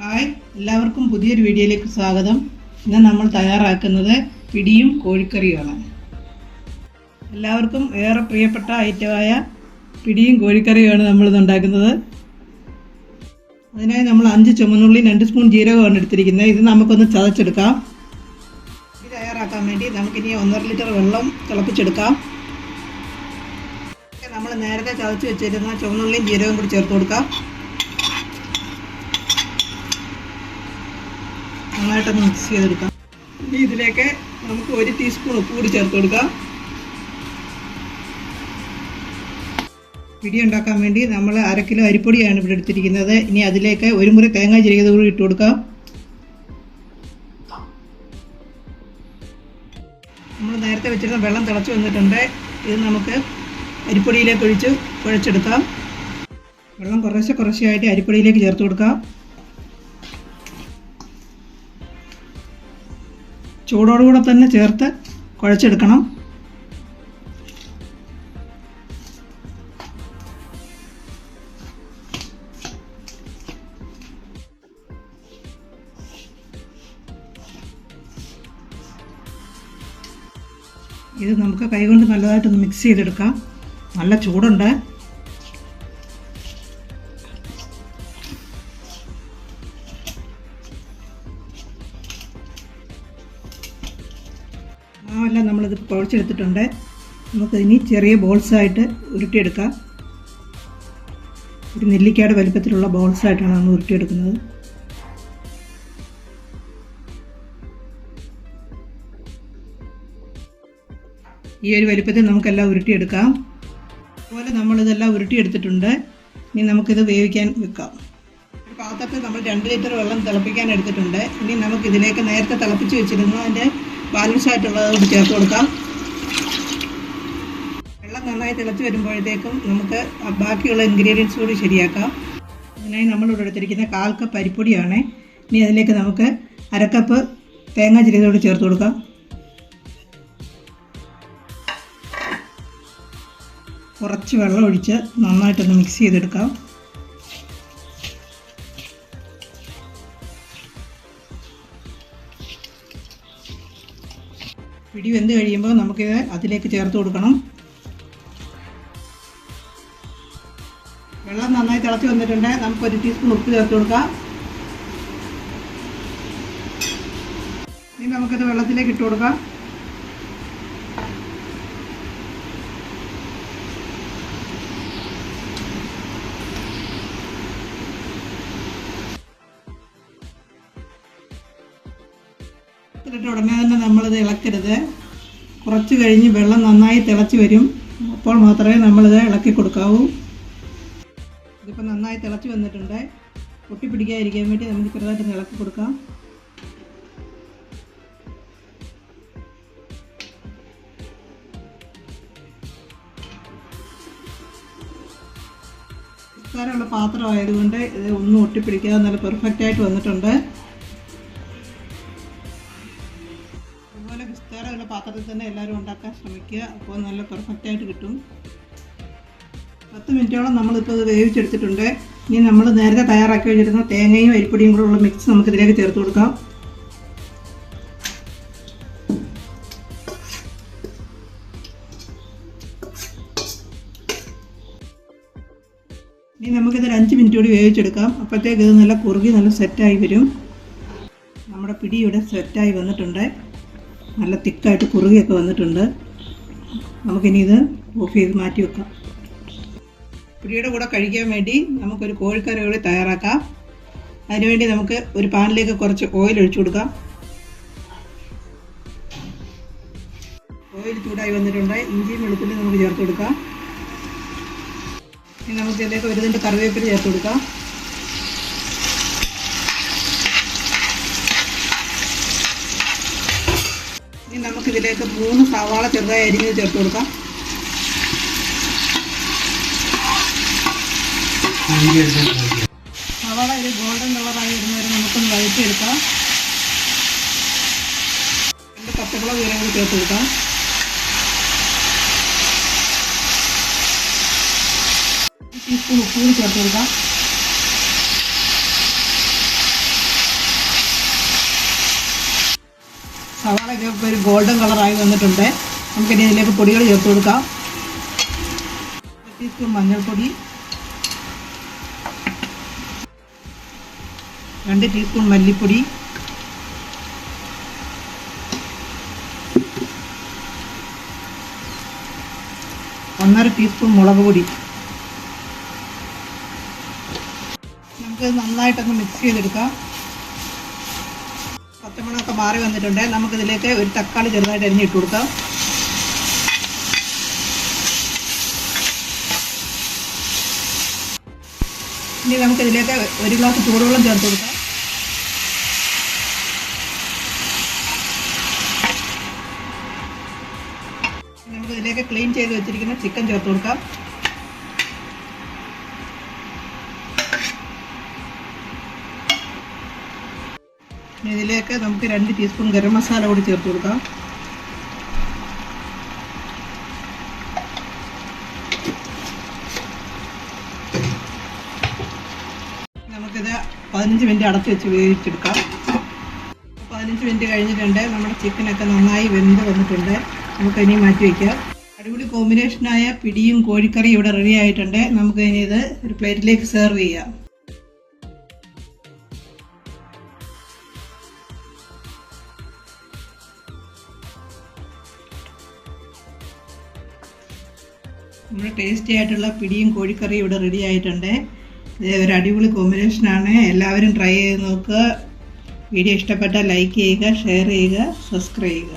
Hi, എല്ലാവർക്കും പുതിയൊരു വീഡിയോയിലേക്ക് സ്വാഗതം. ഇന്ന് നമ്മൾ തയ്യാറാക്കുന്നത് പിടിയും കോഴിക്കറിയുമാണ്. എല്ലാവർക്കും ഏറെ പ്രിയപ്പെട്ട ഐറ്റമായ പിടിയും കോഴിക്കറിയുമാണ് നമ്മളിത് ഉണ്ടാക്കുന്നത്. അതിനായി നമ്മൾ 5 ചുവന്നുള്ളി 2 സ്പൂൺ ജീരകമാണ് എടുത്തിരിക്കുന്നത്. ഇത് നമുക്കൊന്ന് ചതച്ചെടുക്കാം. ഇത് തയ്യാറാക്കാൻ വേണ്ടി നമുക്കിനി 1.5 ലിറ്റർ വെള്ളം തിളപ്പിച്ചെടുക്കാം. നമ്മൾ നേരത്തെ ചതച്ച് വെച്ചിരുന്ന ചുവന്നുള്ളിയും ജീരകവും കൂടി ചേർത്ത് കൊടുക്കാം. നന്നായിട്ടൊന്ന് മിക്സ് ചെയ്തെടുക്കാം. ഇനി ഇതിലേക്ക് നമുക്ക് 1 ടീസ്പൂൺ ഉപ്പ് കൂടി ചേർത്ത് കൊടുക്കാം. പിടി ഉണ്ടാക്കാൻ വേണ്ടി നമ്മൾ 1/2 കിലോ അരിപ്പൊടിയാണ് ഇവിടെ എടുത്തിരിക്കുന്നത്. ഇനി അതിലേക്ക് 1 മുറി തേങ്ങ ചിരകിയത് കൂടി ഇട്ട് കൊടുക്കാം. നമ്മൾ നേരത്തെ വെച്ചിരുന്ന വെള്ളം തിളച്ച് വന്നിട്ടുണ്ട്. ഇത് നമുക്ക് അരിപ്പൊടിയിലേക്ക് ഒഴിച്ച് കുഴച്ചെടുക്കാം. വെള്ളം കുറേശ്ശെയായിട്ട് അരിപ്പൊടിയിലേക്ക് ചേർത്ത് കൊടുക്കാം. ചൂടോടുകൂടെ തന്നെ ചേർത്ത് കുഴച്ചെടുക്കണം. ഇത് നമുക്ക് കൈകൊണ്ട് നല്ലതായിട്ടൊന്ന് മിക്സ് ചെയ്തെടുക്കാം. നല്ല ചൂടുണ്ട്. മാവെല്ലാം നമ്മളിത് കുഴച്ചെടുത്തിട്ടുണ്ട്. നമുക്കിനി ചെറിയ ബോൾസായിട്ട് ഉരുട്ടിയെടുക്കാം. ഒരു നെല്ലിക്കയുടെ വലിപ്പത്തിലുള്ള ബോൾസായിട്ടാണ് നമ്മൾ ഉരുട്ടിയെടുക്കുന്നത്. ഈ ഒരു വലിപ്പത്തിൽ നമുക്കെല്ലാം ഉരുട്ടിയെടുക്കാം. അതുപോലെ നമ്മളിതെല്ലാം ഉരുട്ടിയെടുത്തിട്ടുണ്ട്. ഇനി നമുക്കിത് വേവിക്കാൻ വെക്കാം. ഒരു പാത്രത്തിൽ നമ്മൾ 2 ലിറ്റർ വെള്ളം തിളപ്പിക്കാൻ എടുത്തിട്ടുണ്ട്. ഇനി നമുക്കിതിലേക്ക് നേരത്തെ തിളപ്പിച്ച് വെച്ചിരുന്നു അതിൻ്റെ ബാലൻസ് ആയിട്ടുള്ളത് ചേർത്ത് കൊടുക്കാം. വെള്ളം നന്നായി തിളച്ച് വരുമ്പോഴത്തേക്കും നമുക്ക് ബാക്കിയുള്ള ഇൻഗ്രീഡിയൻസ് കൂടി ശരിയാക്കാം. അതിനായി നമ്മളിവിടെ എടുത്തിരിക്കുന്ന 1/4 കപ്പ് അരിപ്പൊടിയാണ്. ഇനി അതിലേക്ക് നമുക്ക് 1/2 കപ്പ് തേങ്ങ ചിരകിയതോട് ചേർത്ത് കൊടുക്കാം. കുറച്ച് വെള്ളം ഒഴിച്ച് നന്നായിട്ടൊന്ന് മിക്സ് ചെയ്തെടുക്കാം. പിടി വെന്ത് കഴിയുമ്പോൾ നമുക്കിത് അതിലേക്ക് ചേർത്ത് കൊടുക്കണം. വെള്ളം നന്നായി തിളച്ച് വന്നിട്ടുണ്ട്. നമുക്ക് 1 ടീസ്പൂൺ ഉപ്പ് ചേർത്ത് കൊടുക്കാം. ഇനി നമുക്കിത് വെള്ളത്തിലേക്ക് ഇട്ട് കൊടുക്കാം. ഇട്ട് ഉടനെ തന്നെ നമ്മളിത് ഇളക്കരുത്. കുറച്ച് കഴിഞ്ഞ് വെള്ളം നന്നായി തിളച്ച് വരും. അപ്പോൾ മാത്രമേ നമ്മളിത് ഇളക്കി കൊടുക്കാവൂ. ഇതിപ്പോൾ നന്നായി തിളച്ച് വന്നിട്ടുണ്ട്. പൊട്ടിപ്പിടിക്കാതിരിക്കാൻ വേണ്ടി നമുക്ക് ചെറുതായിട്ട് ഇളക്കി കൊടുക്കാം. വിസ്താരമുള്ള പാത്രമായതുകൊണ്ട് ഇത് ഒന്നും ഒട്ടിപ്പിടിക്കാതെ നല്ല പെർഫെക്റ്റായിട്ട് വന്നിട്ടുണ്ട്. വിസ്താരമുള്ള പാത്രത്തിൽ തന്നെ എല്ലാവരും ഉണ്ടാക്കാൻ ശ്രമിക്കുക. അപ്പോൾ നല്ല പെർഫെക്റ്റായിട്ട് കിട്ടും. 10 മിനിറ്റോളം നമ്മളിപ്പോൾ ഇത് വേവിച്ചെടുത്തിട്ടുണ്ട്. ഇനി നമ്മൾ നേരത്തെ തയ്യാറാക്കി വെച്ചിരുന്ന തേങ്ങയും അരിപ്പൊടിയും കൂടെ ഉള്ള മിക്സ് നമുക്കിതിലേക്ക് ചേർത്ത് കൊടുക്കാം. ഇനി നമുക്കിതൊരു 5 മിനിറ്റ് കൂടി വേവിച്ചെടുക്കാം. അപ്പോഴത്തേക്ക് ഇത് നല്ല കുറുകി നല്ല സെറ്റായി വരും. നമ്മുടെ പിടി ഇവിടെ സെറ്റായി വന്നിട്ടുണ്ട്. നല്ല തിക്കായിട്ട് കുറുകിയൊക്കെ വന്നിട്ടുണ്ട്. നമുക്കിനി ഇത് ഓഫ് ചെയ്ത് മാറ്റി വെക്കാം. പിടിയുടെ കൂടെ കഴിക്കാൻ വേണ്ടി നമുക്കൊരു കോഴിക്കറി കൂടി തയ്യാറാക്കാം. അതിനുവേണ്ടി നമുക്ക് ഒരു പാനിലേക്ക് കുറച്ച് ഓയിൽ ഒഴിച്ചു കൊടുക്കാം. ഓയിൽ ചൂടായി വന്നിട്ടുണ്ട്. ഇഞ്ചിയും വെളുത്തുള്ളിയും നമുക്ക് ചേർത്ത് കൊടുക്കാം. ഇനി നമുക്ക് ഇതിലേക്ക് 1 തണ്ട് കറിവേപ്പില ചേർത്ത് കൊടുക്കാം. ഇനി നമുക്കിതിലേക്ക് 3 സവാള ചെറുതായി അരിഞ്ഞത് ചേർത്ത് കൊടുക്കാം. സവാള ഒരു ഗോൾഡൻ കളറായി വരുന്നവരെ നമുക്കൊന്ന് വഴറ്റിയെടുക്കാം. 2 പച്ചമുളക് കൂടി ചേർത്ത് കൊടുക്കാം. ടീസ്പൂൺ ഉപ്പ് ചേർത്ത് കൊടുക്കാം. സവാളയൊക്കെ ഇപ്പോൾ ഒരു ഗോൾഡൻ കളറായി വന്നിട്ടുണ്ട്. നമുക്കിനി ഇതിലേക്ക് പൊടികൾ ചേർത്ത് കൊടുക്കാം. 1 ടീസ്പൂൺ മഞ്ഞൾപ്പൊടി, 2 ടീസ്പൂൺ മല്ലിപ്പൊടി, 1/2 ടീസ്പൂൺ മുളക് പൊടി. നമുക്ക് നന്നായിട്ടൊന്ന് മിക്സ് ചെയ്തെടുക്കാം. പച്ചമുളകൊക്കെ മാറി വന്നിട്ടുണ്ട്. നമുക്കിതിലേക്ക് ഒരു തക്കാളി ചെറുതായിട്ട് അരിഞ്ഞിട്ട് കൊടുക്കാം. ഇനി നമുക്കിതിലേക്ക് 1 ഗ്ലാസ് ചൂടുവെള്ളം ചേർത്ത് കൊടുക്കാം. നമുക്കിതിലേക്ക് ക്ലീൻ ചെയ്ത് വെച്ചിരിക്കുന്ന ചിക്കൻ ചേർത്ത് കൊടുക്കാം. ഇതിലേക്ക് നമുക്ക് 2 ടീസ്പൂൺ ഗരം മസാല കൂടി ചേർത്ത് കൊടുക്കാം. നമുക്കിത് 15 മിനിറ്റ് അടച്ച് വെച്ച് വേവിച്ചെടുക്കാം. 15 മിനിറ്റ് കഴിഞ്ഞിട്ടുണ്ട്. നമ്മുടെ ചിക്കനൊക്കെ നന്നായി വെന്ത് വന്നിട്ടുണ്ട്. നമുക്കിനി മാറ്റി വയ്ക്കാം. അടിപൊളി കോമ്പിനേഷനായ പിടിയും കോഴിക്കറിയും ഇവിടെ റെഡി ആയിട്ടുണ്ട്. നമുക്ക് ഇനി ഇത് ഒരു പ്ലേറ്റിലേക്ക് സെർവ് ചെയ്യാം. നമ്മുടെ ടേസ്റ്റി ആയിട്ടുള്ള പിടിയും കോഴിക്കറിയും ഇവിടെ റെഡി ആയിട്ടുണ്ട്. ഇത് ഒരു അടിപൊളി കോമ്പിനേഷനാണ്. എല്ലാവരും ട്രൈ ചെയ്ത് നോക്കുക. വീഡിയോ ഇഷ്ടപ്പെട്ടാൽ ലൈക്ക് ചെയ്യുക, ഷെയർ ചെയ്യുക, സബ്സ്ക്രൈബ് ചെയ്യുക.